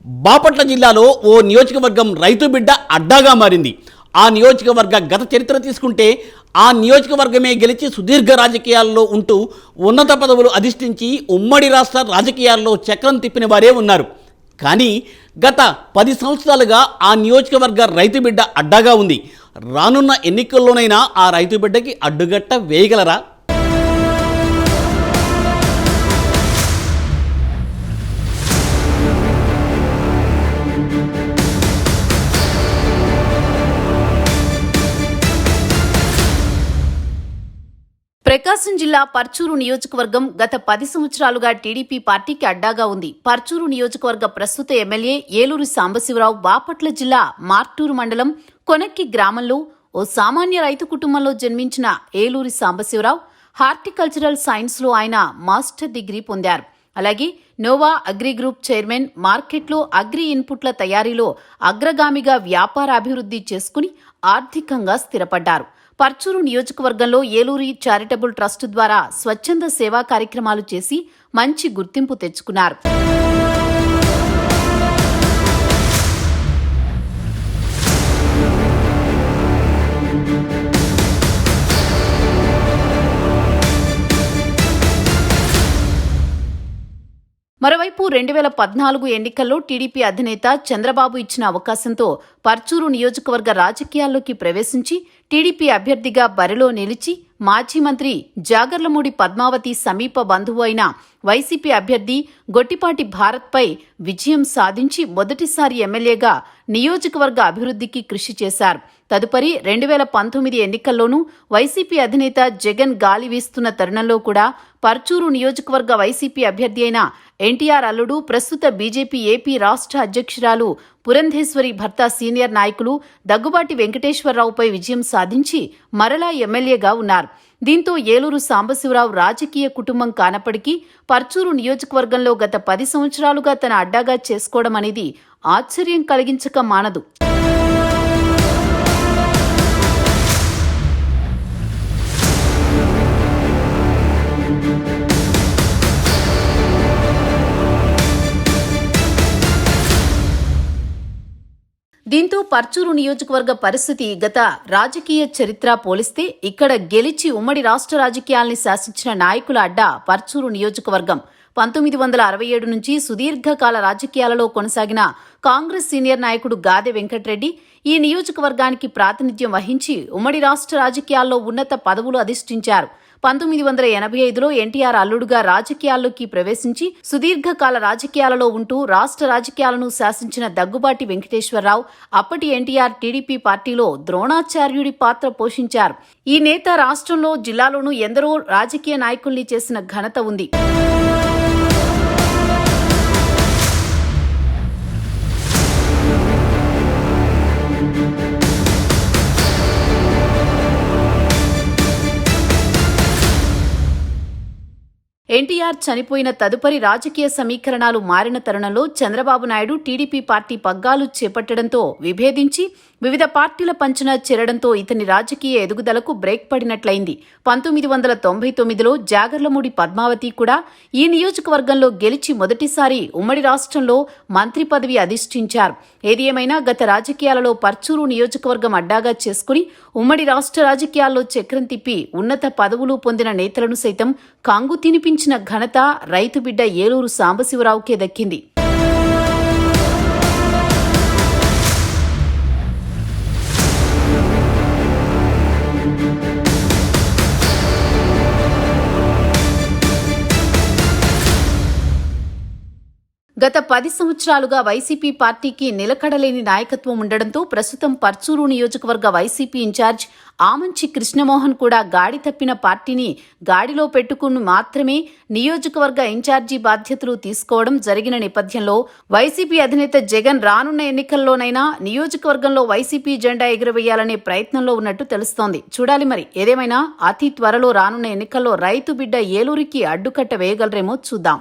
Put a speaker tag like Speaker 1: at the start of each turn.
Speaker 1: బాపట్ల జిల్లాలో ఓ నియోజకవర్గం రైతు బిడ్డ అడ్డాగా మారింది. ఆ నియోజకవర్గ గత చరిత్ర తీసుకుంటే ఆ నియోజకవర్గమే గెలిచి సుదీర్ఘ రాజకీయాల్లో ఉంటూ ఉన్నత పదవులు అధిష్ఠించి ఉమ్మడి రాష్ట్ర రాజకీయాల్లో చక్రం తిప్పిన వారే ఉన్నారు. కానీ గత 10 సంవత్సరాలుగా ఆ నియోజకవర్గ రైతు బిడ్డ అడ్డాగా ఉంది. రానున్న ఎన్నికల్లోనైనా ఆ రైతు బిడ్డకి అడ్డుగట్ట వేయగలరా?
Speaker 2: ప్రకాశం జిల్లా పర్చూరు నియోజకవర్గం గత 10 సంవత్సరాలుగా టీడీపీ పార్టీకి అడ్డాగా ఉంది. పర్చూరు నియోజకవర్గ ప్రస్తుత ఎమ్మెల్యే ఏలూరి సాంబశివరావు బాపట్ల జిల్లా మార్టూరు మండలం కొనక్కి గ్రామంలో ఓ సామాన్య రైతు కుటుంబంలో జన్మించిన ఏలూరి సాంబశివరావు హార్టికల్చరల్ సైన్స్లో ఆయన మాస్టర్ డిగ్రీ పొందారు. అలాగే నోవా అగ్రి గ్రూప్ చైర్మన్, మార్కెట్లో అగ్రి ఇన్పుట్ల తయారీలో అగ్రగామిగా వ్యాపార అభివృద్ధి చేసుకుని ఆర్థికంగా స్థిరపడ్డారు. పర్చూరు నియోజకవర్గంలో ఏలూరి చారిటబుల్ ట్రస్ట్ ద్వారా స్వచ్ఛంద సేవా కార్యక్రమాలు చేసి మంచి గుర్తింపు తెచ్చుకున్నారు. మరోవైపు 2014 ఎన్నికల్లో టీడీపీ అధినేత చంద్రబాబు ఇచ్చిన అవకాశంతో పర్చూరు నియోజకవర్గ రాజకీయాల్లోకి ప్రవేశించి టీడీపీ అభ్యర్థిగా బరిలో నిలిచి మాజీ మంత్రి జాగర్లమూడి పద్మావతి సమీప బంధువు అయిన వైసీపీ అభ్యర్థి గొట్టిపాటి భారత్పై విజయం సాధించి మొదటిసారి ఎమ్మెల్యేగా నియోజకవర్గ అభివృద్ధికి కృషి చేశారు. తదుపరి 2019 ఎన్నికల్లోనూ వైసీపీ అధినేత జగన్ గాలి వీస్తున్న తరుణంలో కూడా పర్చూరు నియోజకవర్గ వైసీపీ అభ్యర్థి అయిన ఎన్టీఆర్ అల్లుడు, ప్రస్తుత బీజేపీ ఏపీ రాష్ట్ర అధ్యక్షురాలు పురంధేశ్వరి భర్త సీనియర్ నాయకులు దగ్గుబాటి వెంకటేశ్వరరావుపై విజయం సాధించి మరలా ఎమ్మెల్యేగా ఉన్నారు. దీంతో ఏలూరు సాంబశివరావు రాజకీయ కుటుంబం కానప్పటికీ పర్చూరు నియోజకవర్గంలో గత 10 సంవత్సరాలుగా తన అడ్డాగా చేసుకోవడం అనేది ఆశ్చర్యం కలిగించక మానదు. దీంతో పర్చూరు నియోజకవర్గ పరిస్థితి గత రాజకీయ చరిత్ర పోలిస్తే ఇక్కడ గెలిచి ఉమ్మడి రాష్ట్ర రాజకీయాల్ని శాసించిన నాయకుల అడ్డా పర్చూరు నియోజకవర్గం. 1967 నుంచి సుదీర్ఘకాల రాజకీయాలలో కొనసాగిన కాంగ్రెస్ సీనియర్ నాయకుడు గాదె వెంకటరెడ్డి ఈ నియోజకవర్గానికి ప్రాతినిధ్యం వహించి ఉమ్మడి రాష్ట్ర రాజకీయాల్లో ఉన్నత పదవులు అధిష్ఠించారు. 1985లో ఎన్టీఆర్ అల్లుడుగా రాజకీయాల్లోకి ప్రవేశించి సుదీర్ఘకాల రాజకీయాలలో ఉంటూ రాష్ట్ర రాజకీయాలను శాసించిన దగ్గుబాటి వెంకటేశ్వరరావు అప్పటి ఎన్టీఆర్ టీడీపీ పార్టీలో ద్రోణాచార్యుడి పాత్ర పోషించారు. ఈ నేత రాష్ట్రంలో, జిల్లాలోనూ ఎందరో రాజకీయ నాయకుల్ని చేసిన ఘనత ఉంది. ఎన్టీఆర్ చనిపోయిన తదుపరి రాజకీయ సమీకరణాలు మారిన తరుణంలో చంద్రబాబు నాయుడు టీడీపీ పార్టీ పగ్గాలు చేపట్టడంతో విభేదించి వివిధ పార్టీల పంచన చేరడంతో ఇతని రాజకీయ ఎదుగుదలకు బ్రేక్ పడినట్లయింది. 1999లో జాగర్లమూడి పద్మావతి కూడా ఈ నియోజకవర్గంలో గెలిచి మొదటిసారి ఉమ్మడి రాష్ట్రంలో మంత్రి పదవి అధిష్ఠించారు. ఏది ఏమైనా గత రాజకీయాలలో పర్చూరు నియోజకవర్గం అడ్డాగా చేసుకుని ఉమ్మడి రాష్ట్ర రాజకీయాల్లో చక్రం తిప్పి ఉన్నత పదవులు పొందిన నేతలను సైతం కాంగు తినిపించిన ఘనత రైతు బిడ్డ ఏలూరు సాంబశివరావుకే దక్కింది. గత 10 సంవత్సరాలుగా వైసీపీ పార్టీకి నిలకడలేని నాయకత్వం ఉండడంతో ప్రస్తుతం పర్చూరు నియోజకవర్గ వైసీపీ ఇన్ఛార్జ్ ఆమంచి కృష్ణమోహన్ కూడా గాడి తప్పిన పార్టీని గాడిలో పెట్టుకుని మాత్రమే నియోజకవర్గ ఇన్ఛార్జి బాధ్యతలు తీసుకోవడం జరిగిన నేపథ్యంలో వైసీపీ అధినేత జగన్ రానున్న ఎన్నికల్లోనైనా నియోజకవర్గంలో వైసీపీ జెండా ఎగురవేయాలనే ప్రయత్నంలో ఉన్నట్టు తెలుస్తోంది. చూడాలి మరి. ఏదేమైనా అతి త్వరలో రానున్న ఎన్నికల్లో రైతు బిడ్డ ఏలూరికి అడ్డుకట్ట వేయగలరేమో చూద్దాం.